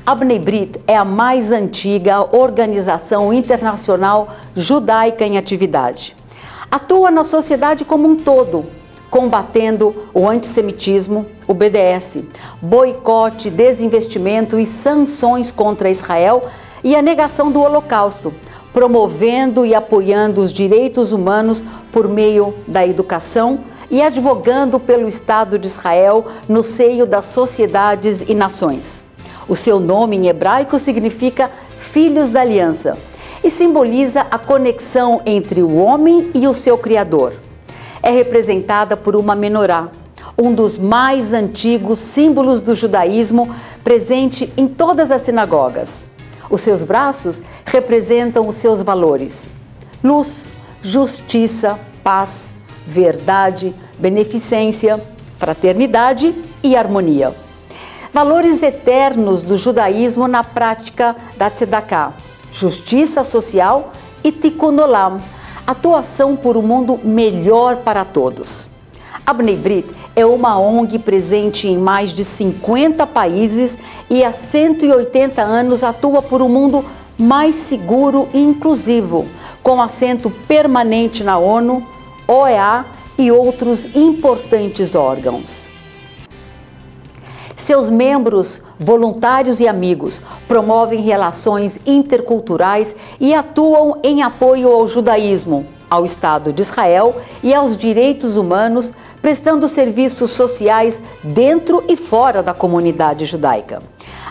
A Bnei Brit é a mais antiga organização internacional judaica em atividade. Atua na sociedade como um todo, combatendo o antissemitismo, o BDS, boicote, desinvestimento e sanções contra Israel e a negação do Holocausto, promovendo e apoiando os direitos humanos por meio da educação e advogando pelo Estado de Israel no seio das sociedades e nações. O seu nome em hebraico significa Filhos da Aliança e simboliza a conexão entre o homem e o seu Criador. É representada por uma menorá, um dos mais antigos símbolos do judaísmo presente em todas as sinagogas. Os seus braços representam os seus valores: luz, justiça, paz, verdade, beneficência, fraternidade e harmonia. Valores eternos do judaísmo na prática da tzedakah, justiça social e tikkun olam, atuação por um mundo melhor para todos. A Bnei Brit é uma ONG presente em mais de 50 países e há 180 anos atua por um mundo mais seguro e inclusivo, com assento permanente na ONU, OEA e outros importantes órgãos. Seus membros, voluntários e amigos promovem relações interculturais e atuam em apoio ao judaísmo, ao Estado de Israel e aos direitos humanos, prestando serviços sociais dentro e fora da comunidade judaica.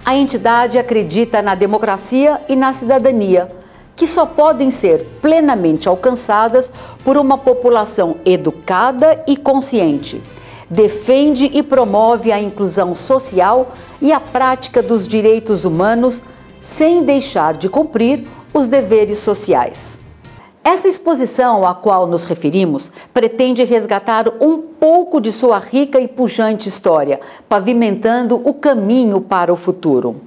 A entidade acredita na democracia e na cidadania, que só podem ser plenamente alcançadas por uma população educada e consciente. Defende e promove a inclusão social e a prática dos direitos humanos sem deixar de cumprir os deveres sociais. Essa exposição a qual nos referimos pretende resgatar um pouco de sua rica e pujante história, pavimentando o caminho para o futuro.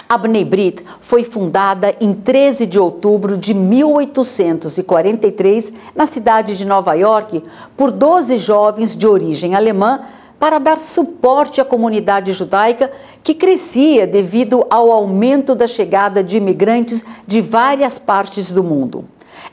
A Bnei Brit foi fundada em 13 de outubro de 1843 na cidade de Nova York por 12 jovens de origem alemã para dar suporte à comunidade judaica que crescia devido ao aumento da chegada de imigrantes de várias partes do mundo.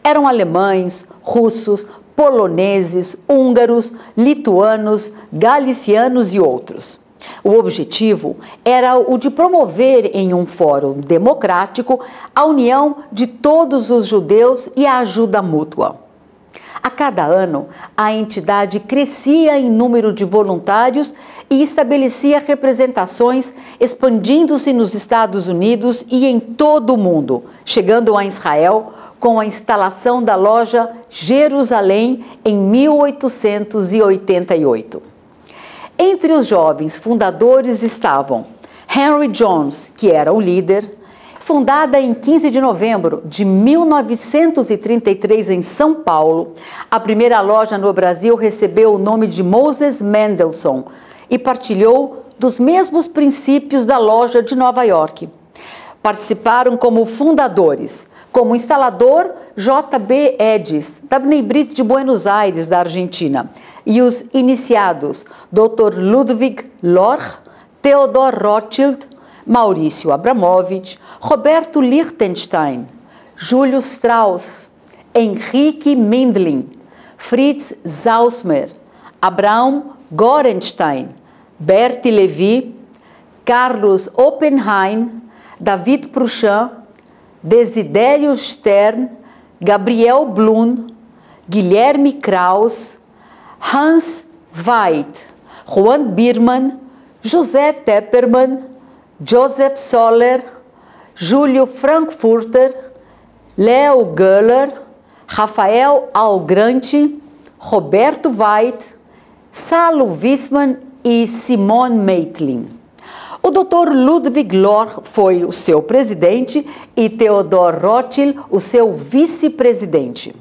Eram alemães, russos, poloneses, húngaros, lituanos, galicianos e outros. O objetivo era o de promover em um fórum democrático a união de todos os judeus e a ajuda mútua. A cada ano, a entidade crescia em número de voluntários e estabelecia representações, expandindo-se nos Estados Unidos e em todo o mundo, chegando a Israel com a instalação da loja Jerusalém em 1888. Entre os jovens fundadores estavam Henry Jones, que era o líder. Fundada em 15 de novembro de 1933 em São Paulo, a primeira loja no Brasil recebeu o nome de Moses Mendelssohn e partilhou dos mesmos princípios da loja de Nova York. Participaram como fundadores, como instalador J.B. Edis, da Bnei Brit de Buenos Aires, da Argentina, e os iniciados Dr. Ludwig Lorch, Theodor Rothschild, Maurício Abramovich, Roberto Lichtenstein, Júlio Strauss, Henrique Mindlin, Fritz Zausmer, Abraão Gorenstein, Berti Levi, Carlos Oppenheim, David Pruchan, Desidério Stern, Gabriel Blum, Guilherme Krauss, Hans Weid, Juan Birman, José Tepperman, Joseph Soller, Júlio Frankfurter, Leo Göller, Rafael Algrante, Roberto Weid, Salo Wisman e Simone Meitlin. O Dr. Ludwig Lorch foi o seu presidente e Theodor Rothschild o seu vice-presidente.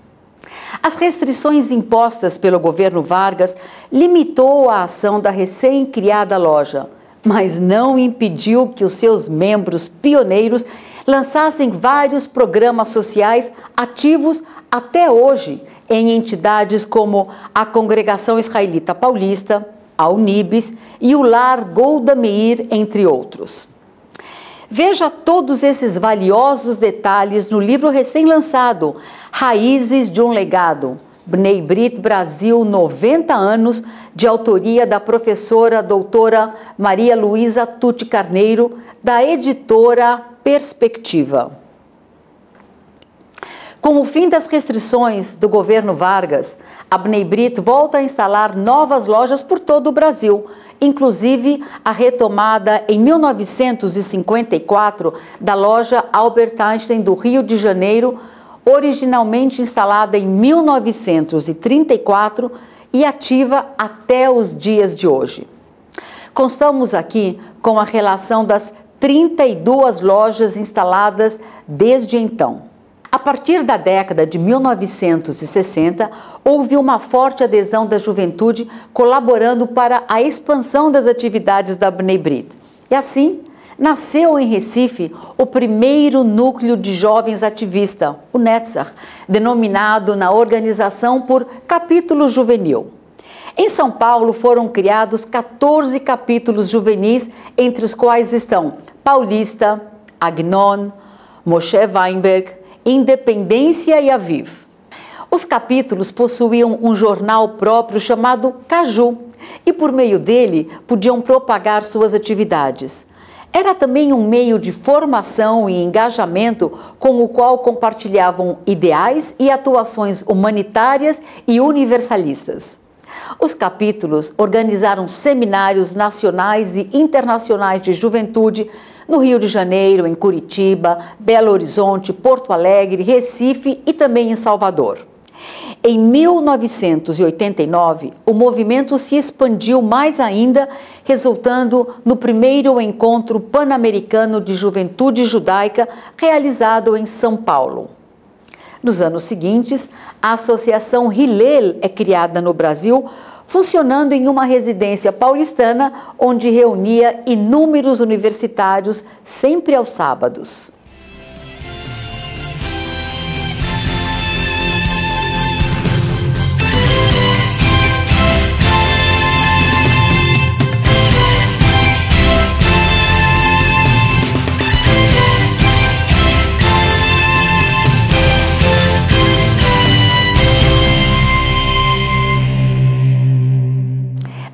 As restrições impostas pelo governo Vargas limitou a ação da recém-criada loja, mas não impediu que os seus membros pioneiros lançassem vários programas sociais ativos até hoje em entidades como a Congregação Israelita Paulista, a Unibis e o Lar Golda Meir, entre outros. Veja todos esses valiosos detalhes no livro recém-lançado, Raízes de um Legado, Bnei Brit Brasil 90 anos, de autoria da professora doutora Maria Luísa Tucci Carneiro, da editora Perspectiva. Com o fim das restrições do governo Vargas, a Bnei Brit volta a instalar novas lojas por todo o Brasil, inclusive a retomada em 1954 da loja Albert Einstein do Rio de Janeiro, originalmente instalada em 1934 e ativa até os dias de hoje. Constamos aqui com a relação das 32 lojas instaladas desde então. A partir da década de 1960, houve uma forte adesão da juventude, colaborando para a expansão das atividades da Bnei Brit. E assim, nasceu em Recife o primeiro núcleo de jovens ativista, o Netzach, denominado na organização por Capítulo Juvenil. Em São Paulo foram criados 14 capítulos juvenis, entre os quais estão Paulista, Agnon, Moshe Weinberg, Independência e Aviv. Os capítulos possuíam um jornal próprio chamado Caju e, por meio dele, podiam propagar suas atividades. Era também um meio de formação e engajamento com o qual compartilhavam ideais e atuações humanitárias e universalistas. Os capítulos organizaram seminários nacionais e internacionais de juventude no Rio de Janeiro, em Curitiba, Belo Horizonte, Porto Alegre, Recife e também em Salvador. Em 1989, o movimento se expandiu mais ainda, resultando no primeiro encontro pan-americano de juventude judaica realizado em São Paulo. Nos anos seguintes, a Associação Hillel é criada no Brasil, funcionando em uma residência paulistana, onde reunia inúmeros universitários, sempre aos sábados.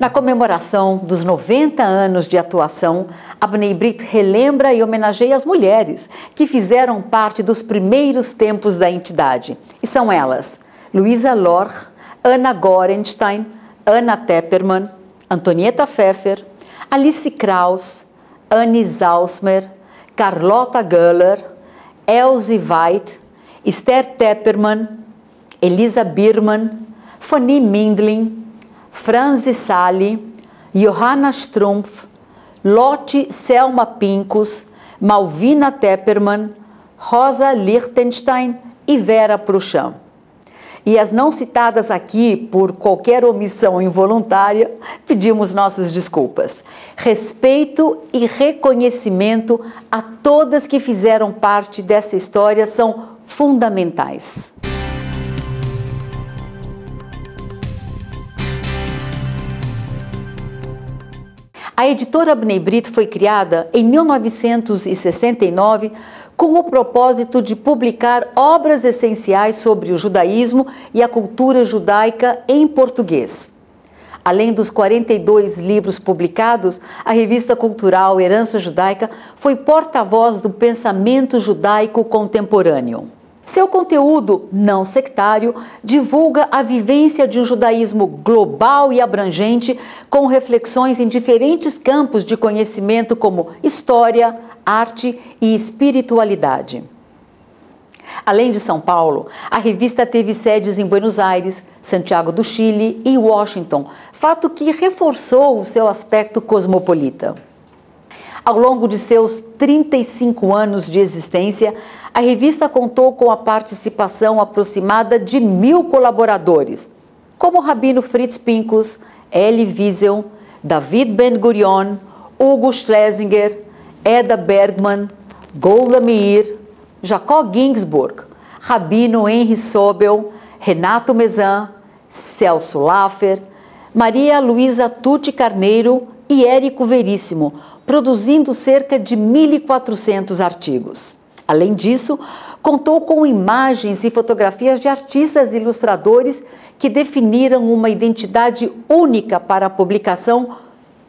Na comemoração dos 90 anos de atuação, a Bnei Brit relembra e homenageia as mulheres que fizeram parte dos primeiros tempos da entidade. E são elas: Luísa Lorch, Ana Gorenstein, Anna Tepperman, Antonieta Pfeffer, Alice Kraus, Annie Zausmer, Carlota Göller, Elsie Veit, Esther Tepperman, Elisa Birman, Fanny Mindlin, Franzi Sali, Johanna Strumpf, Lotte Selma Pincus, Malvina Tepperman, Rosa Lichtenstein e Vera Pruchan. E as não citadas aqui por qualquer omissão involuntária, pedimos nossas desculpas. Respeito e reconhecimento a todas que fizeram parte dessa história são fundamentais. A editora Bnei Brit foi criada em 1969 com o propósito de publicar obras essenciais sobre o judaísmo e a cultura judaica em português. Além dos 42 livros publicados, a revista cultural Herança Judaica foi porta-voz do pensamento judaico contemporâneo. Seu conteúdo não sectário divulga a vivência de um judaísmo global e abrangente, com reflexões em diferentes campos de conhecimento como história, arte e espiritualidade. Além de São Paulo, a revista teve sedes em Buenos Aires, Santiago do Chile e Washington, fato que reforçou o seu aspecto cosmopolita. Ao longo de seus 35 anos de existência, a revista contou com a participação aproximada de 1000 colaboradores, como o rabino Fritz Pincus, Elie Wiesel, David Ben-Gurion, Hugo Schlesinger, Eda Bergman, Golda Meir, Jacob Ginsburg, rabino Henry Sobel, Renato Mezan, Celso Laffer, Maria Luísa Tucci Carneiro e Érico Veríssimo, produzindo cerca de 1.400 artigos. Além disso, contou com imagens e fotografias de artistas e ilustradores que definiram uma identidade única para a publicação,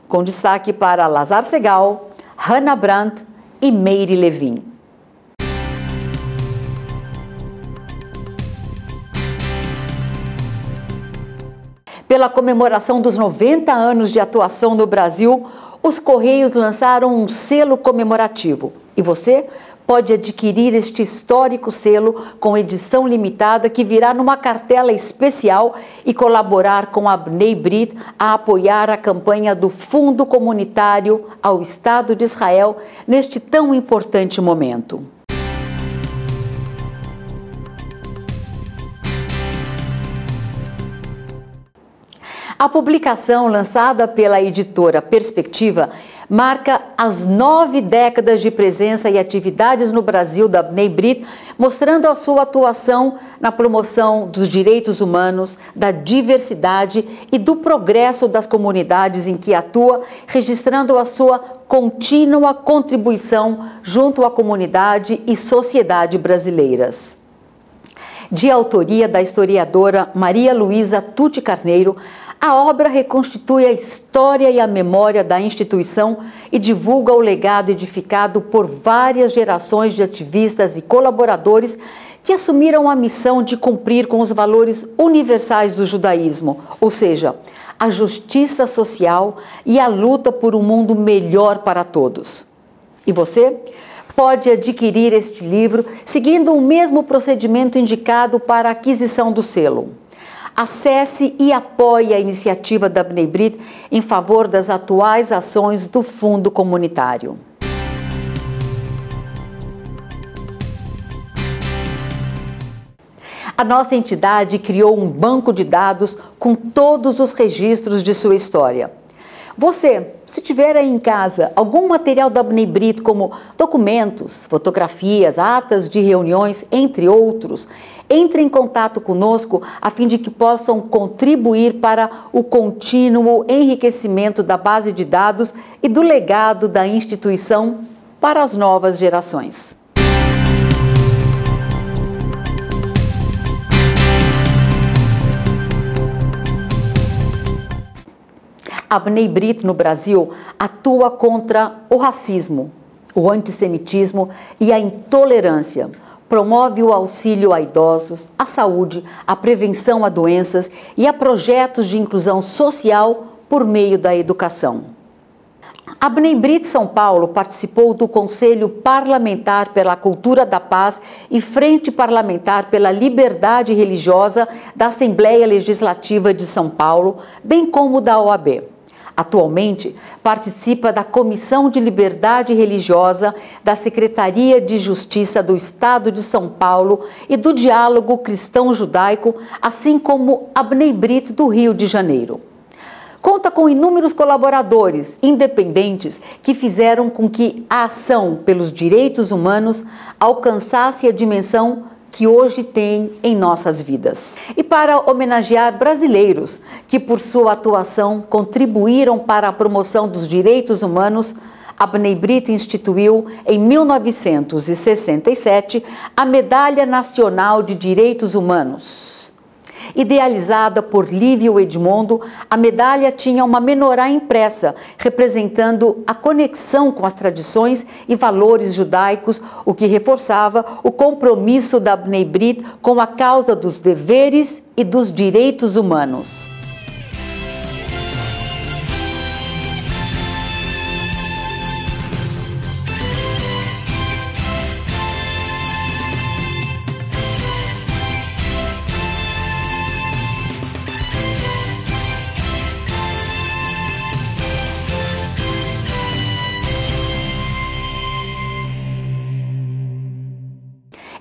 com destaque para Lazar Segal, Hannah Brandt e Meire Levin. Pela comemoração dos 90 anos de atuação no Brasil, os Correios lançaram um selo comemorativo. E você pode adquirir este histórico selo com edição limitada que virá numa cartela especial e colaborar com a Bnei Brit a apoiar a campanha do Fundo Comunitário ao Estado de Israel neste tão importante momento. A publicação, lançada pela editora Perspectiva, marca as 9 décadas de presença e atividades no Brasil da Bnei Brit, mostrando a sua atuação na promoção dos direitos humanos, da diversidade e do progresso das comunidades em que atua, registrando a sua contínua contribuição junto à comunidade e sociedade brasileiras. De autoria da historiadora Maria Luísa Tucci Carneiro, a obra reconstitui a história e a memória da instituição e divulga o legado edificado por várias gerações de ativistas e colaboradores que assumiram a missão de cumprir com os valores universais do judaísmo, ou seja, a justiça social e a luta por um mundo melhor para todos. E você pode adquirir este livro seguindo o mesmo procedimento indicado para a aquisição do selo. Acesse e apoie a iniciativa da Bnei Brit em favor das atuais ações do Fundo Comunitário. A nossa entidade criou um banco de dados com todos os registros de sua história. Você, se tiver aí em casa algum material da Bnei Brit, como documentos, fotografias, atas de reuniões, entre outros, entre em contato conosco a fim de que possam contribuir para o contínuo enriquecimento da base de dados e do legado da instituição para as novas gerações. A Bnei Brit no Brasil atua contra o racismo, o antissemitismo e a intolerância. Promove o auxílio a idosos, a saúde, a prevenção a doenças e a projetos de inclusão social por meio da educação. A Bnei Brit São Paulo participou do Conselho Parlamentar pela Cultura da Paz e Frente Parlamentar pela Liberdade Religiosa da Assembleia Legislativa de São Paulo, bem como da OAB. Atualmente, participa da Comissão de Liberdade Religiosa da Secretaria de Justiça do Estado de São Paulo e do Diálogo Cristão-Judaico, assim como a Bnei Brit do Rio de Janeiro. Conta com inúmeros colaboradores independentes que fizeram com que a ação pelos direitos humanos alcançasse a dimensão que hoje tem em nossas vidas. E para homenagear brasileiros que, por sua atuação, contribuíram para a promoção dos direitos humanos, a Bnei Brit instituiu, em 1967, a Medalha Nacional de Direitos Humanos. Idealizada por Lívio Edmondo, a medalha tinha uma menorá impressa, representando a conexão com as tradições e valores judaicos, o que reforçava o compromisso da Bnei Brit com a causa dos deveres e dos direitos humanos.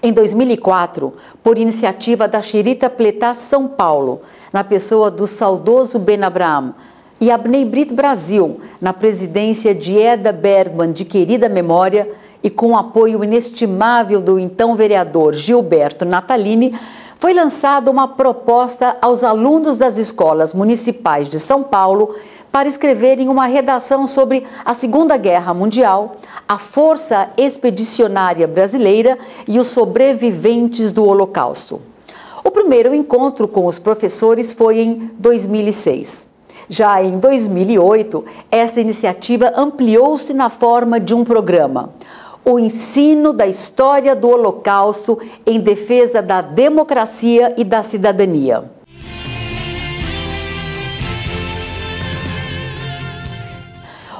Em 2004, por iniciativa da Sherita Pletá São Paulo, na pessoa do saudoso Ben Abraham, e a Bnei Brit Brasil, na presidência de Eda Bergman, de querida memória, e com o apoio inestimável do então vereador Gilberto Natalini, foi lançada uma proposta aos alunos das escolas municipais de São Paulo para escreverem uma redação sobre a Segunda Guerra Mundial, a Força Expedicionária Brasileira e os sobreviventes do Holocausto. O primeiro encontro com os professores foi em 2006. Já em 2008, esta iniciativa ampliou-se na forma de um programa: o ensino da história do Holocausto em defesa da democracia e da cidadania.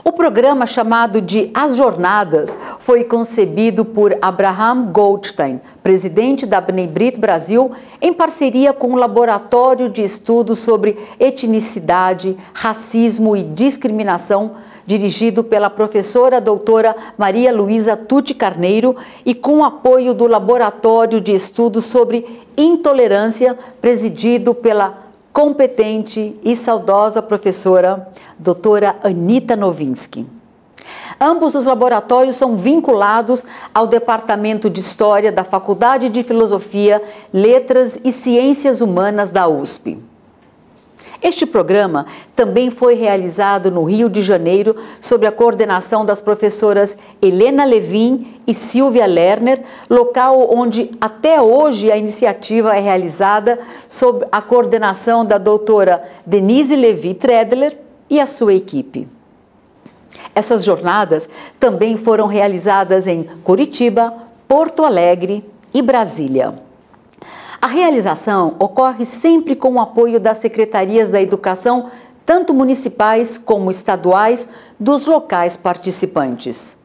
O programa, chamado de As Jornadas, foi concebido por Abraham Goldstein, presidente da Bnei Brit Brasil, em parceria com o Laboratório de Estudos sobre Etnicidade, Racismo e Discriminação, dirigido pela professora doutora Maria Luísa Tucci Carneiro, e com o apoio do Laboratório de Estudos sobre Intolerância, presidido pela competente e saudosa professora doutora Anita Novinsky. Ambos os laboratórios são vinculados ao Departamento de História da Faculdade de Filosofia, Letras e Ciências Humanas da USP. Este programa também foi realizado no Rio de Janeiro sob a coordenação das professoras Helena Levin e Silvia Lerner, local onde até hoje a iniciativa é realizada sob a coordenação da doutora Denise Levi Tredler e a sua equipe. Essas jornadas também foram realizadas em Curitiba, Porto Alegre e Brasília. A realização ocorre sempre com o apoio das secretarias da educação, tanto municipais como estaduais, dos locais participantes.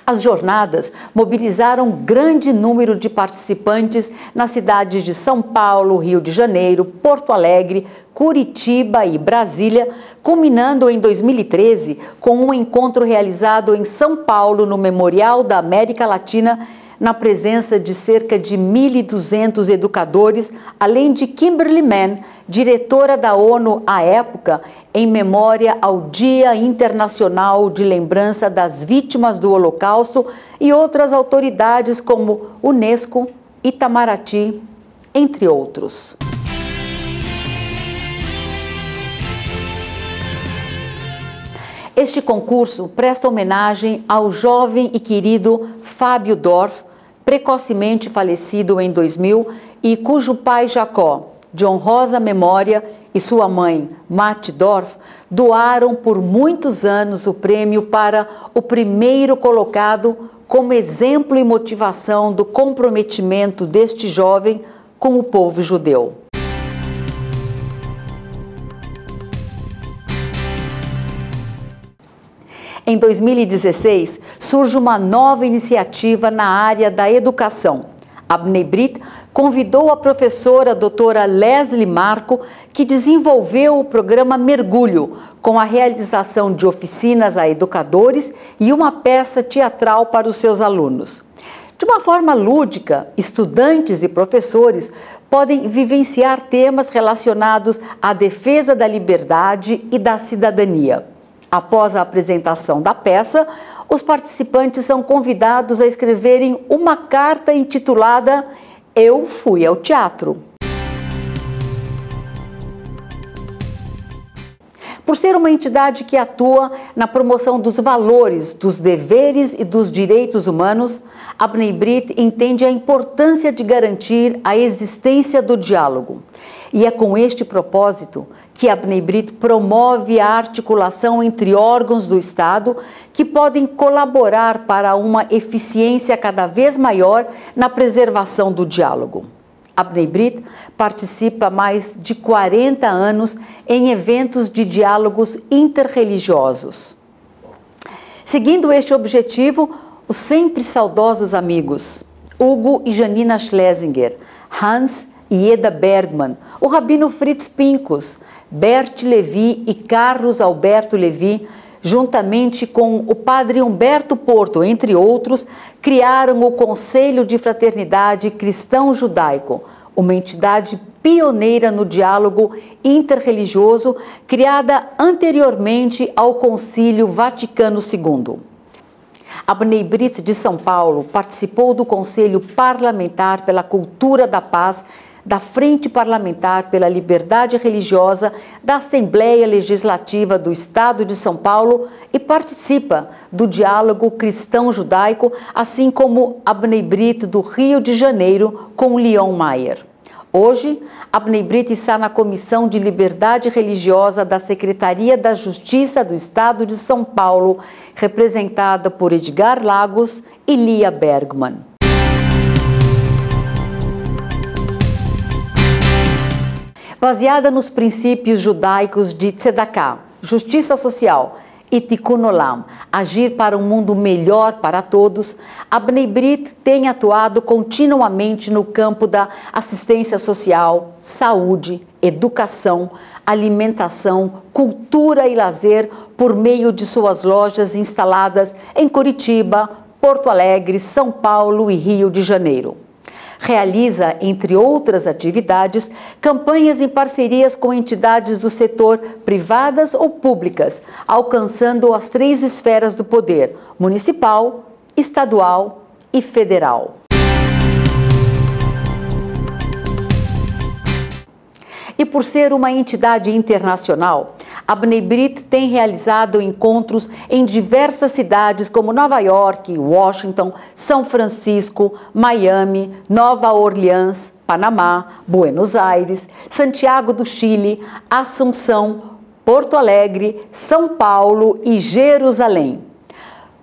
As jornadas mobilizaram grande número de participantes nas cidades de São Paulo, Rio de Janeiro, Porto Alegre, Curitiba e Brasília, culminando em 2013 com um encontro realizado em São Paulo, no Memorial da América Latina, na presença de cerca de 1.200 educadores, além de Kimberly Mann, diretora da ONU à época, em memória ao Dia Internacional de Lembrança das Vítimas do Holocausto, e outras autoridades como Unesco, Itamaraty, entre outros. Este concurso presta homenagem ao jovem e querido Fábio Dorf, precocemente falecido em 2000 e cujo pai Jacó, de honrosa memória, e sua mãe, Mati Dorf, doaram por muitos anos o prêmio para o primeiro colocado como exemplo e motivação do comprometimento deste jovem com o povo judeu. Em 2016, surge uma nova iniciativa na área da educação. A Bnei Brit convidou a professora doutora Leslie Marco, que desenvolveu o programa Mergulho, com a realização de oficinas a educadores e uma peça teatral para os seus alunos. De uma forma lúdica, estudantes e professores podem vivenciar temas relacionados à defesa da liberdade e da cidadania. Após a apresentação da peça, os participantes são convidados a escreverem uma carta intitulada "Eu fui ao teatro". Por ser uma entidade que atua na promoção dos valores, dos deveres e dos direitos humanos, a Bnei Brit entende a importância de garantir a existência do diálogo. E é com este propósito que a Bnei Brit promove a articulação entre órgãos do Estado que podem colaborar para uma eficiência cada vez maior na preservação do diálogo. A Bnei Brit participa há mais de 40 anos em eventos de diálogos interreligiosos. Seguindo este objetivo, os sempre saudosos amigos Hugo e Janina Schlesinger, Hans e Eda Bergman, o rabino Fritz Pincus, Bert Levi e Carlos Alberto Levi, juntamente com o padre Humberto Porto, entre outros, criaram o Conselho de Fraternidade Cristão-Judaico, uma entidade pioneira no diálogo interreligioso, criada anteriormente ao Concílio Vaticano II. A Bnei Brit de São Paulo participou do Conselho Parlamentar pela Cultura da Paz da Frente Parlamentar pela Liberdade Religiosa da Assembleia Legislativa do Estado de São Paulo e participa do diálogo cristão-judaico, assim como Abnei Brit do Rio de Janeiro com Leon Mayer. Hoje, Abnei Brit está na Comissão de Liberdade Religiosa da Secretaria da Justiça do Estado de São Paulo, representada por Edgar Lagos e Lia Bergman. Baseada nos princípios judaicos de Tzedakah, justiça social, e Tikkun Olam, agir para um mundo melhor para todos, Abnei Brit tem atuado continuamente no campo da assistência social, saúde, educação, alimentação, cultura e lazer por meio de suas lojas instaladas em Curitiba, Porto Alegre, São Paulo e Rio de Janeiro. Realiza, entre outras atividades, campanhas em parcerias com entidades do setor privadas ou públicas, alcançando as 3 esferas do poder: municipal, estadual e federal. E por ser uma entidade internacional, Abnei Brit tem realizado encontros em diversas cidades como Nova York, Washington, São Francisco, Miami, Nova Orleans, Panamá, Buenos Aires, Santiago do Chile, Assunção, Porto Alegre, São Paulo e Jerusalém.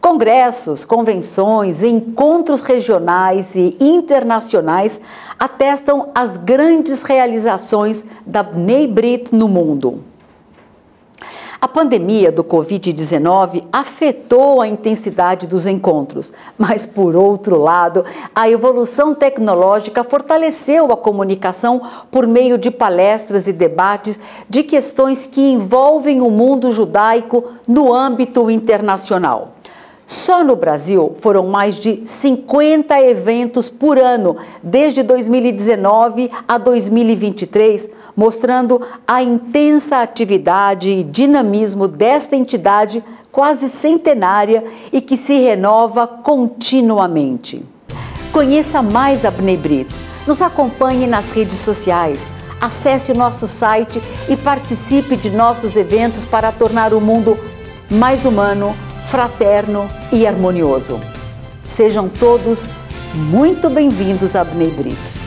Congressos, convenções, encontros regionais e internacionais atestam as grandes realizações da Abnei Brit no mundo. A pandemia do Covid-19 afetou a intensidade dos encontros, mas, por outro lado, a evolução tecnológica fortaleceu a comunicação por meio de palestras e debates de questões que envolvem o mundo judaico no âmbito internacional. Só no Brasil foram mais de 50 eventos por ano, desde 2019 a 2023, mostrando a intensa atividade e dinamismo desta entidade quase centenária e que se renova continuamente. Conheça mais a Abnei Brit, nos acompanhe nas redes sociais, acesse o nosso site e participe de nossos eventos para tornar o mundo mais humano, fraterno e harmonioso. Sejam todos muito bem-vindos a Abnei Brit.